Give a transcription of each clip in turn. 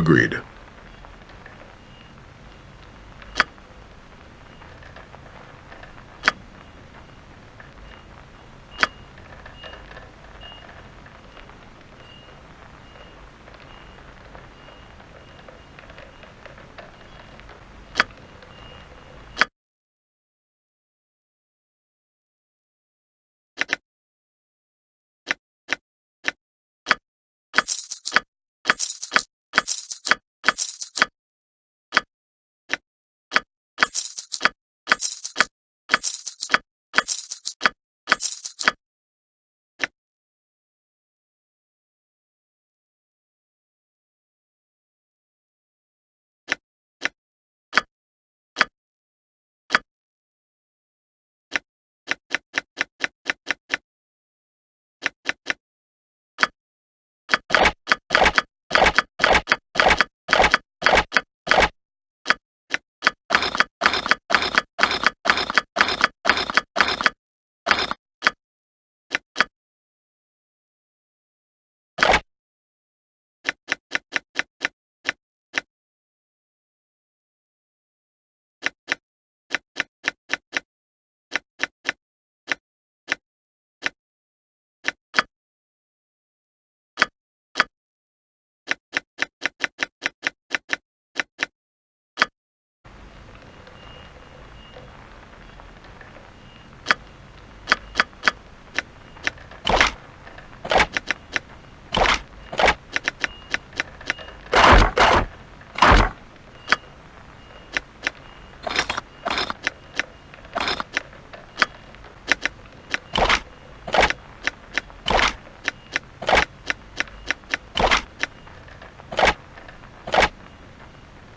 Agreed.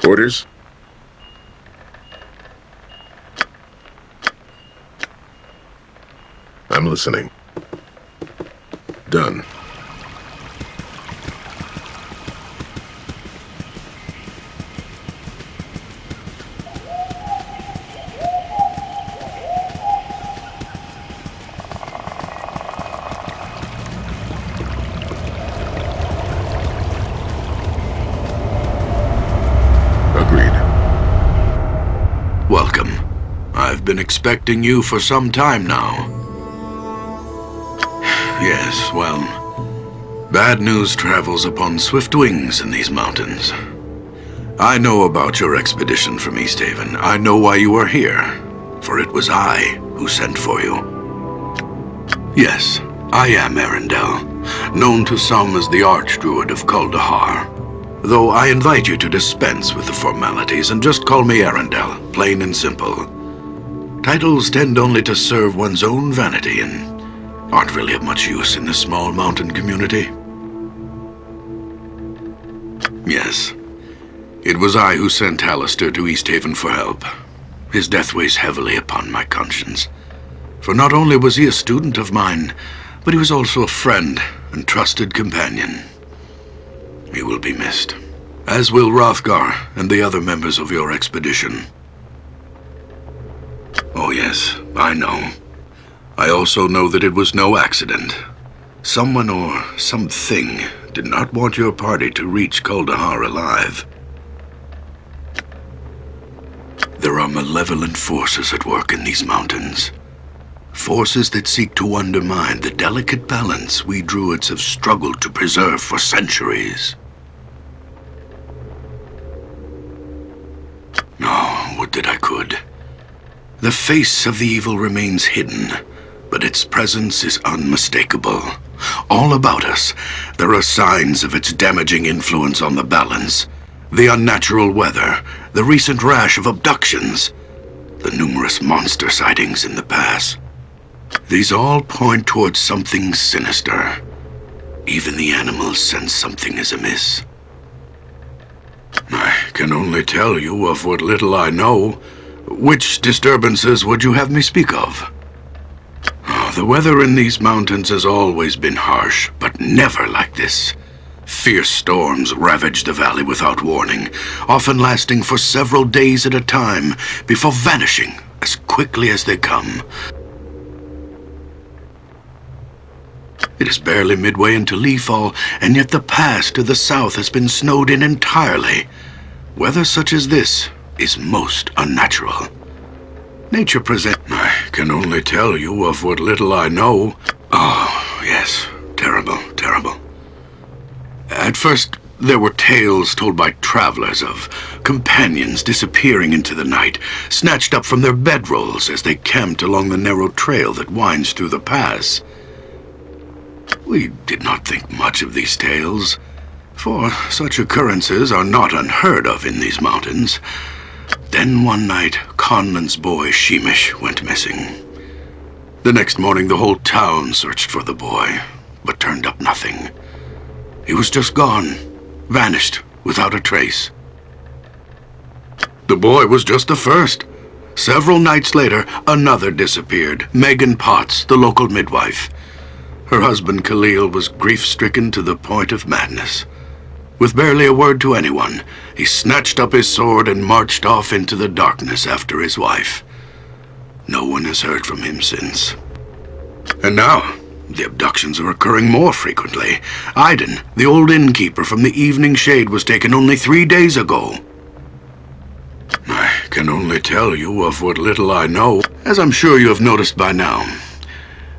Orders? I'm listening. Done. Welcome. I've been expecting you for some time now. Yes, well, bad news travels upon swift wings in these mountains. I know about your expedition from East Haven. I know why you are here, for it was I who sent for you. Yes, I am Arundel, known to some as the Archdruid of Kuldahar. Though I invite you to dispense with the formalities and just call me Arundel, plain and simple. Titles tend only to serve one's own vanity and aren't really of much use in this small mountain community. Yes, it was I who sent Hallister to East Haven for help. His death weighs heavily upon my conscience, for not only was he a student of mine, but he was also a friend and trusted companion. He will be missed, as will Hrothgar and the other members of your expedition. Oh yes, I know. I also know that it was no accident. Someone or something did not want your party to reach Kuldahar alive. There are malevolent forces at work in these mountains. Forces that seek to undermine the delicate balance we druids have struggled to preserve for centuries. Oh, would that I could. The face of the evil remains hidden, but its presence is unmistakable. All about us, there are signs of its damaging influence on the balance. The unnatural weather, the recent rash of abductions, the numerous monster sightings in the pass. These all point towards something sinister. Even the animals sense something is amiss. I can only tell you of what little I know. Which disturbances would you have me speak of? Oh, the weather in these mountains has always been harsh, but never like this. Fierce storms ravage the valley without warning, often lasting for several days at a time, before vanishing as quickly as they come. It is barely midway into leafall, and yet the pass to the south has been snowed in entirely. Weather such as this is most unnatural. Nature presents... I can only tell you of what little I know. Oh, yes. Terrible, terrible. At first, there were tales told by travelers of companions disappearing into the night, snatched up from their bedrolls as they camped along the narrow trail that winds through the pass. We did not think much of these tales, for such occurrences are not unheard of in these mountains. Then one night, Conlan's boy Sheemish went missing. The next morning, the whole town searched for the boy, but turned up nothing. He was just gone, vanished without a trace. The boy was just the first. Several nights later, another disappeared, Megan Potts, the local midwife. Her husband Khalil was grief-stricken to the point of madness. With barely a word to anyone, he snatched up his sword and marched off into the darkness after his wife. No one has heard from him since. And now, the abductions are occurring more frequently. Iden, the old innkeeper from the Evening Shade, was taken only 3 days ago. I can only tell you of what little I know. As I'm sure you have noticed by now,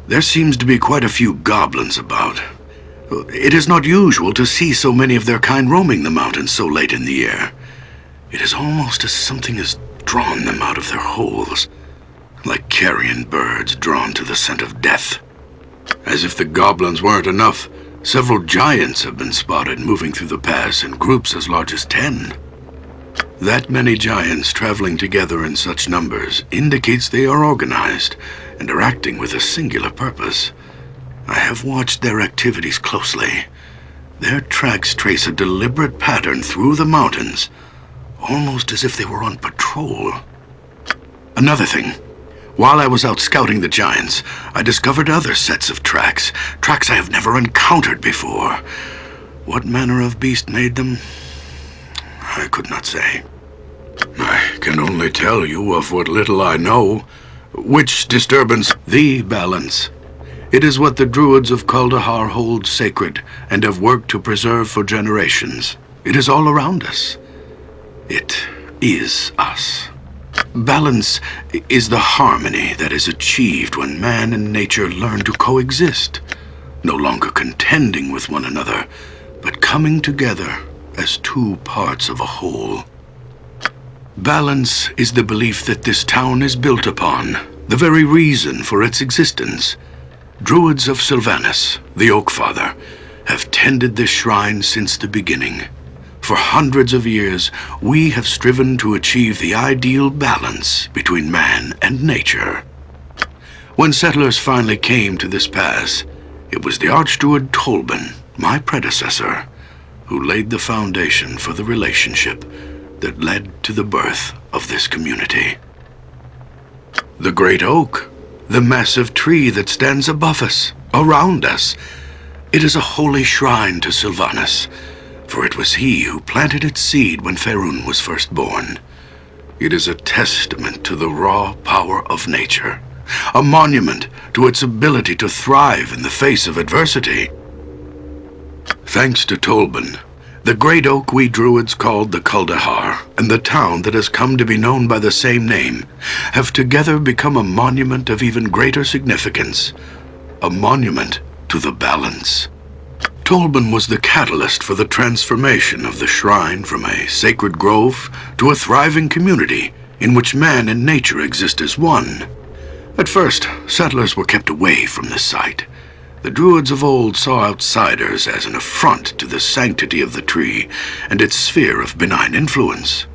there seems to be quite a few goblins about. It is not usual to see so many of their kind roaming the mountains so late in the year. It is almost as something has drawn them out of their holes, like carrion birds drawn to the scent of death. As if the goblins weren't enough, several giants have been spotted moving through the pass in groups as large as 10. That many giants traveling together in such numbers indicates they are organized and are acting with a singular purpose. I have watched their activities closely. Their tracks trace a deliberate pattern through the mountains, almost as if they were on patrol. Another thing. While I was out scouting the giants, I discovered other sets of tracks I have never encountered before. What manner of beast made them? I could not say. I can only tell you of what little I know. Which disturbance? The balance. It is what the druids of Kuldahar hold sacred and have worked to preserve for generations. It is all around us. It is us. Balance is the harmony that is achieved when man and nature learn to coexist, no longer contending with one another, but coming together as two parts of a whole. Balance is the belief that this town is built upon, the very reason for its existence. Druids of Sylvanas, the Oak Father, have tended this shrine since the beginning. For hundreds of years, we have striven to achieve the ideal balance between man and nature. When settlers finally came to this pass, it was the Archdruid Tolban, my predecessor, who laid the foundation for the relationship that led to the birth of this community. The Great Oak, the massive tree that stands above us, around us, it is a holy shrine to Sylvanas, for it was he who planted its seed when Faerun was first born. It is a testament to the raw power of nature, a monument to its ability to thrive in the face of adversity. Thanks to Tolban, the great oak we druids called the Kuldahar, and the town that has come to be known by the same name, have together become a monument of even greater significance, a monument to the balance. Tolban was the catalyst for the transformation of the shrine from a sacred grove to a thriving community in which man and nature exist as one. At first, settlers were kept away from the site. The druids of old saw outsiders as an affront to the sanctity of the tree and its sphere of benign influence.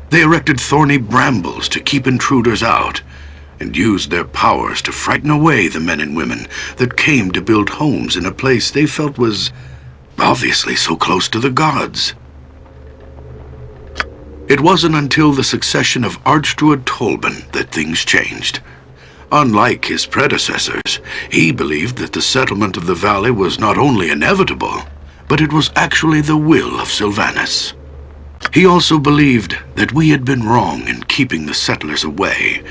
They erected thorny brambles to keep intruders out, and used their powers to frighten away the men and women that came to build homes in a place they felt was obviously so close to the gods. It wasn't until the succession of Archdruid Tolban that things changed. Unlike his predecessors, he believed that the settlement of the valley was not only inevitable, but it was actually the will of Sylvanas. He also believed that we had been wrong in keeping the settlers away,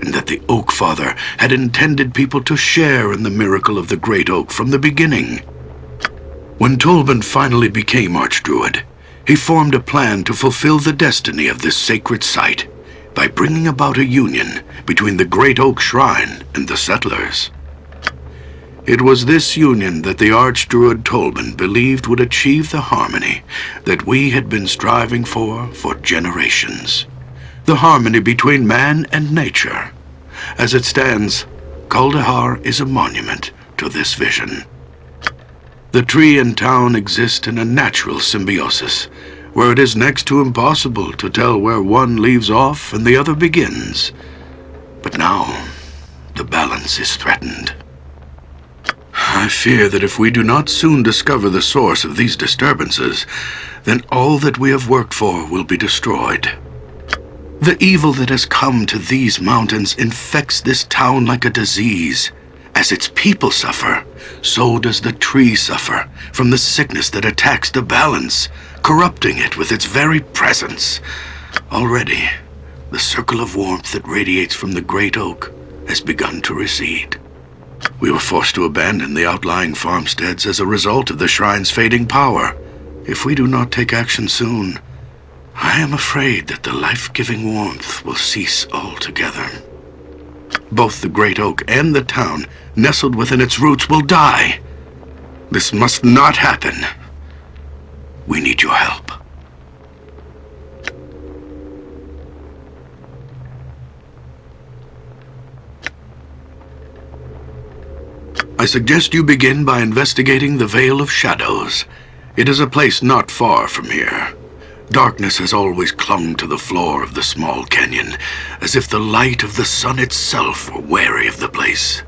and that the Oak Father had intended people to share in the miracle of the Great Oak from the beginning. When Tolban finally became Archdruid, he formed a plan to fulfill the destiny of this sacred site by bringing about a union between the Great Oak Shrine and the settlers. It was this union that the Archdruid Tolban believed would achieve the harmony that we had been striving for generations. The harmony between man and nature. As it stands, Kuldahar is a monument to this vision. The tree and town exist in a natural symbiosis, where it is next to impossible to tell where one leaves off and the other begins. But now, the balance is threatened. I fear that if we do not soon discover the source of these disturbances, then all that we have worked for will be destroyed. The evil that has come to these mountains infects this town like a disease. As its people suffer, so does the tree suffer from the sickness that attacks the balance, corrupting it with its very presence. Already, the circle of warmth that radiates from the Great Oak has begun to recede. We were forced to abandon the outlying farmsteads as a result of the shrine's fading power. If we do not take action soon, I am afraid that the life-giving warmth will cease altogether. Both the Great Oak and the town, nestled within its roots, will die. This must not happen. We need your help. I suggest you begin by investigating the Vale of Shadows. It is a place not far from here. Darkness has always clung to the floor of the small canyon, as if the light of the sun itself were wary of the place.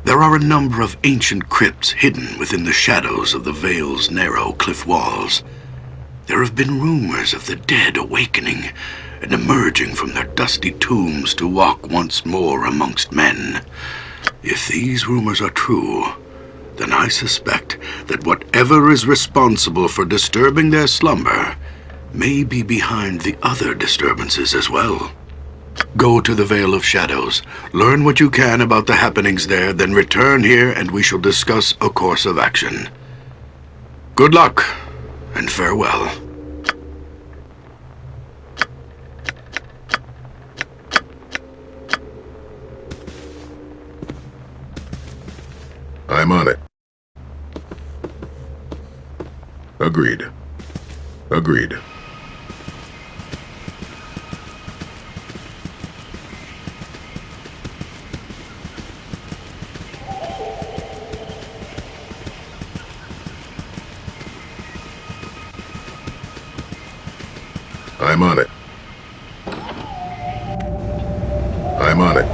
There are a number of ancient crypts hidden within the shadows of the Vale's narrow cliff walls. There have been rumors of the dead awakening and emerging from their dusty tombs to walk once more amongst men. If these rumors are true, then I suspect that whatever is responsible for disturbing their slumber may be behind the other disturbances as well. Go to the Vale of Shadows, learn what you can about the happenings there, then return here and we shall discuss a course of action. Good luck, and farewell. I'm on it. Agreed. Agreed. I'm on it. I'm on it.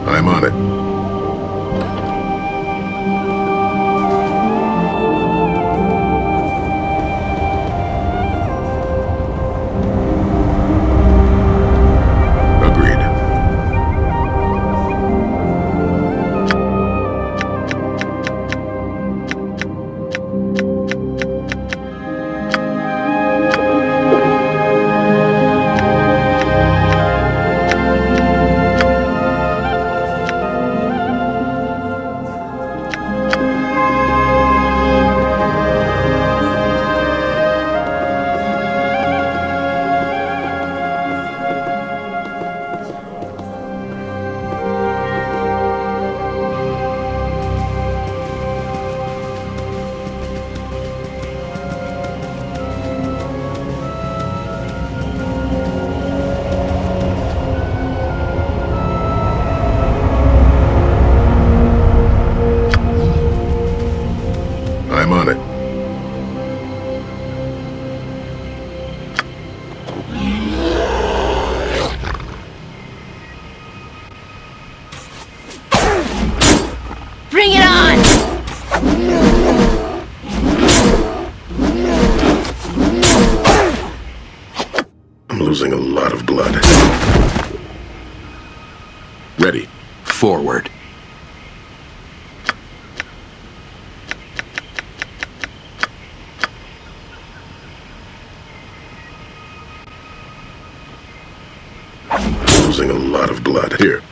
I'm on it. Agreed. losing a lot of blood. Ready. Forward. Losing a lot of blood. Here.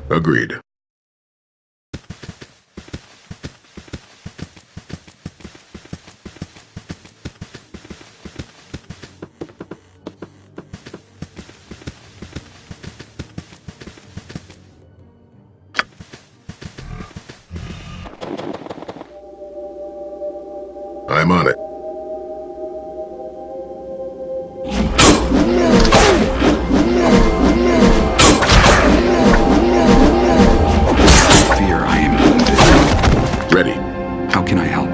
Agreed. I'm on it. Fear, I am wounded. Ready. How can I help?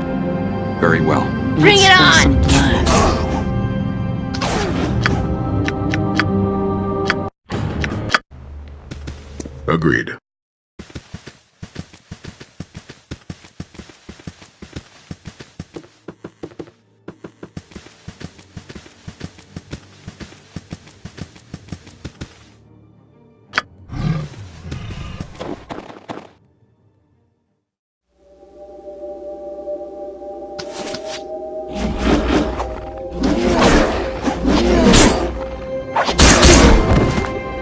Very well. Bring it on! Agreed.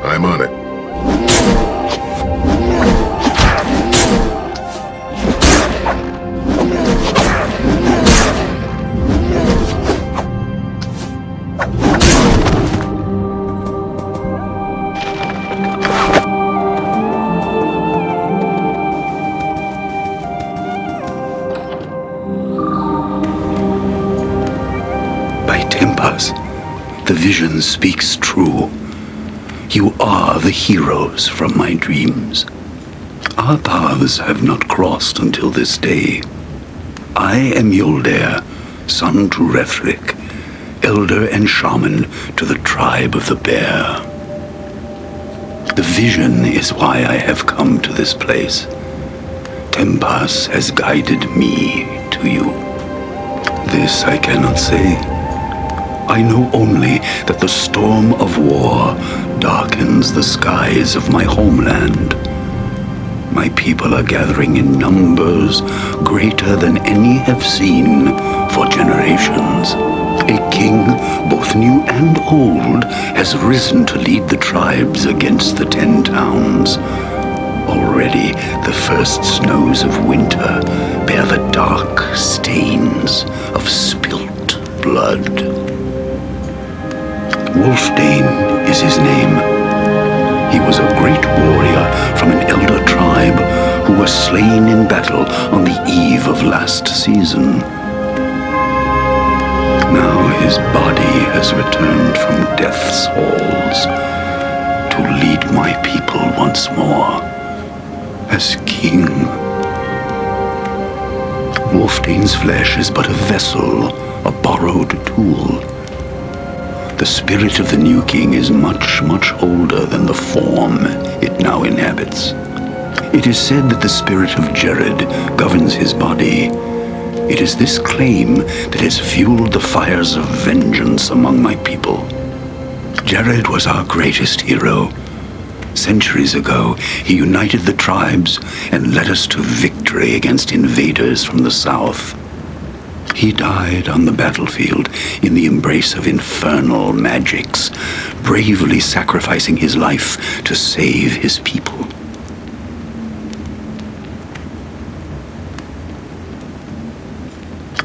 I'm on it. By Tempas, the vision speaks true. You are the heroes from my dreams. Our paths have not crossed until this day. I am Yoldair, son to Rethric, elder and shaman to the tribe of the Bear. The vision is why I have come to this place. Tempas has guided me to you. This I cannot say. I know only that the storm of war darkens the skies of my homeland. My people are gathering in numbers greater than any have seen for generations. A king, both new and old, has risen to lead the tribes against the 10 towns. Already the first snows of winter bear the dark stains of spilt blood. Wolfdane is his name. He was a great warrior from an elder tribe who was slain in battle on the eve of last season. Now his body has returned from death's halls to lead my people once more as king. Wolfdane's flesh is but a vessel, a borrowed tool. The spirit of the new king is much, much older than the form it now inhabits. It is said that the spirit of Jared governs his body. It is this claim that has fueled the fires of vengeance among my people. Jared was our greatest hero. Centuries ago, he united the tribes and led us to victory against invaders from the south. He died on the battlefield in the embrace of infernal magics, bravely sacrificing his life to save his people.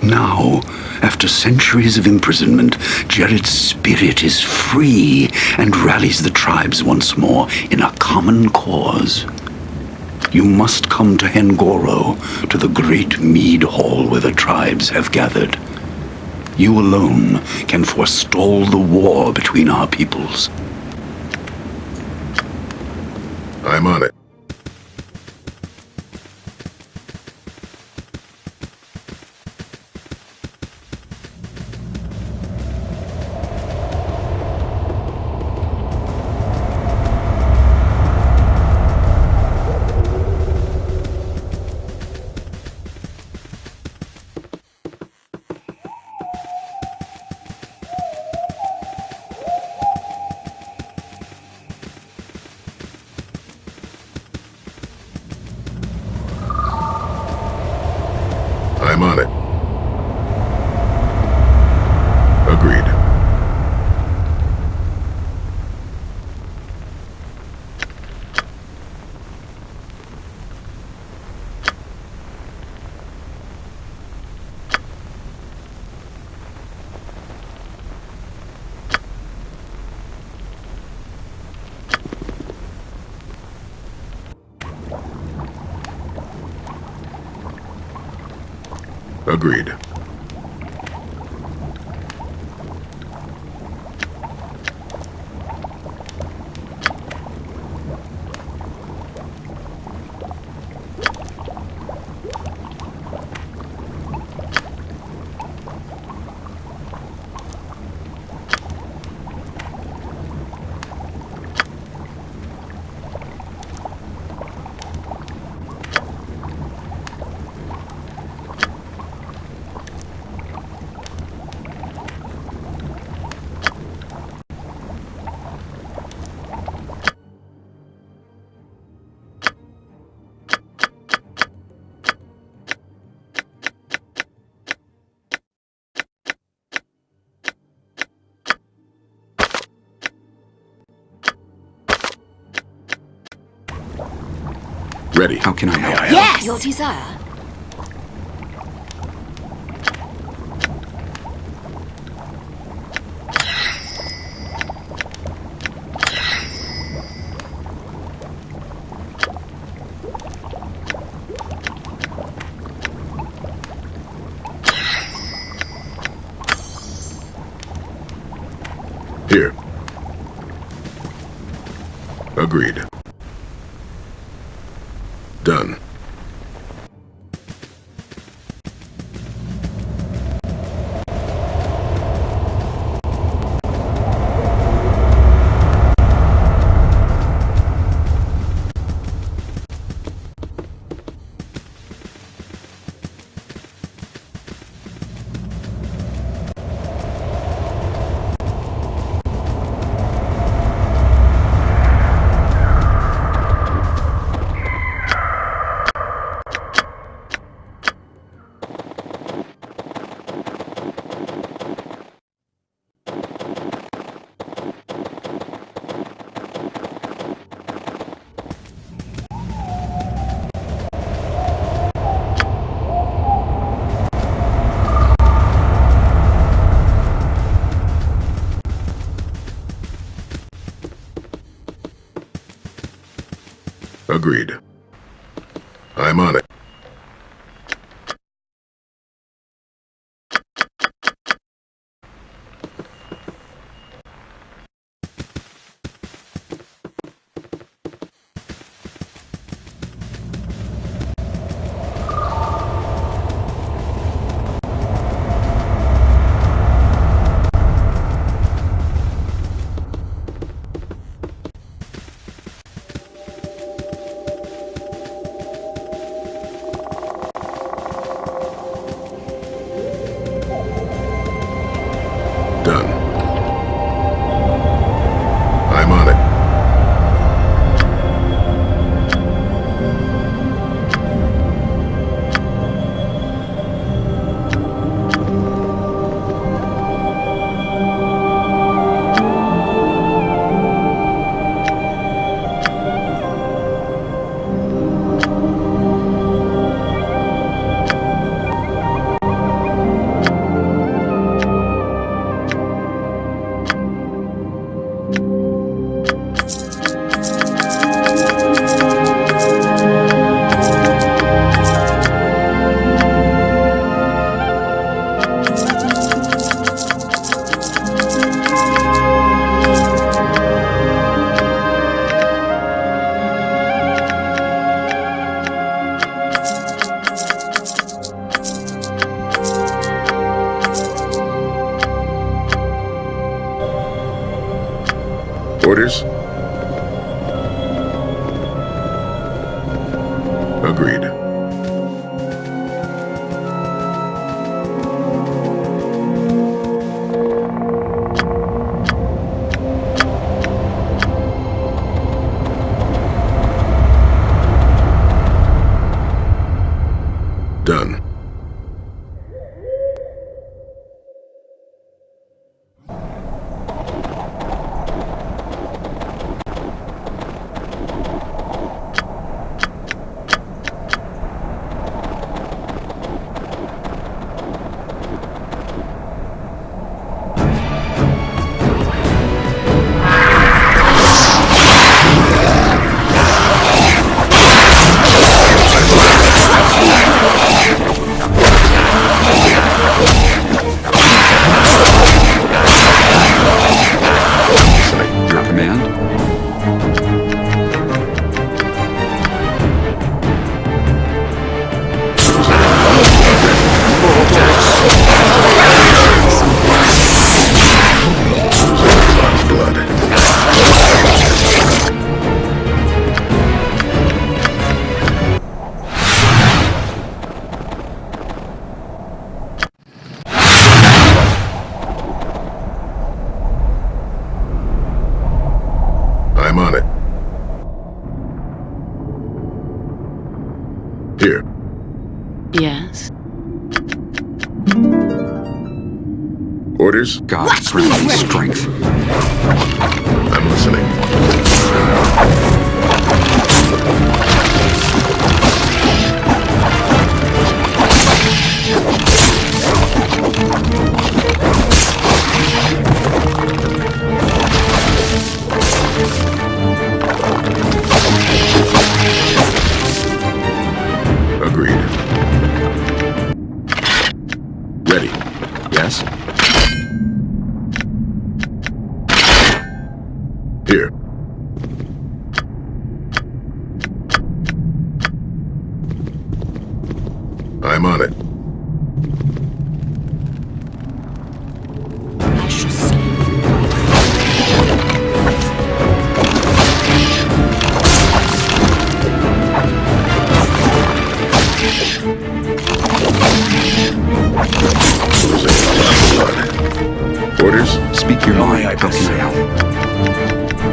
Now, after centuries of imprisonment, Jared's spirit is free and rallies the tribes once more in a common cause. You must come to Hengoro, to the great mead hall where the tribes have gathered. You alone can forestall the war between our peoples. I'm on it. I'm on it. Agreed. Agreed. Ready. How can I help? Yes! Your desire. Here. Agreed. Done. Agreed. I'm on it. Done. I'm on it. Orders? Agreed. Done. Here. Yes. Orders? God grant me strength. I'm listening. Agreed. Ready. Yes? Here. I'm on it. I shall see. Orders? Speak your mind. How can I help?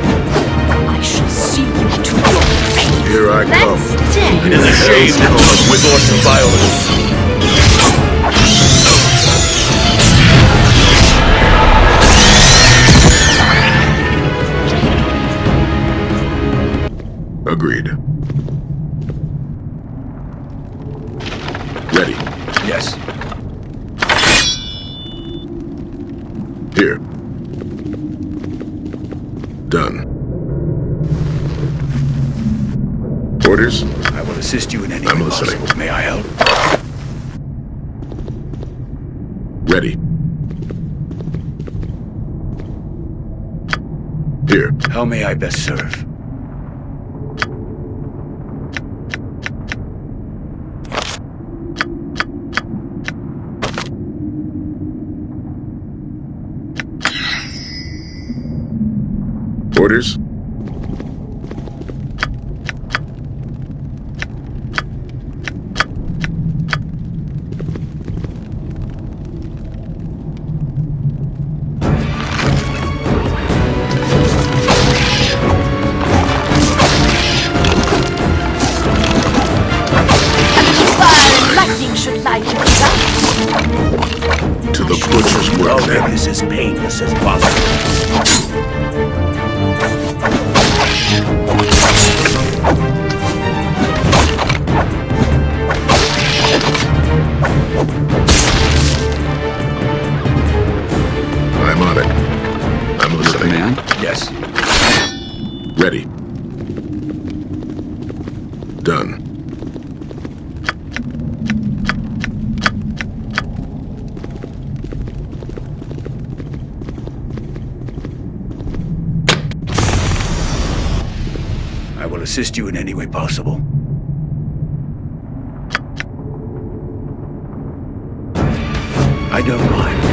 I shall see you to your fate. Here I come. That's dead. It is a shame to resort to violence. Agreed. Ready. Yes. Here. Done. Orders? I will assist you in any I'm way listening. possible. May I help? Ready. Here. How may I best serve? Orders? Lightning should light you up. To the butcher's I'll work, make then. this as painless as possible. I'm on it. I'm Your listening. command? Yes. Ready. Done. I will assist you in any way possible. I don't mind.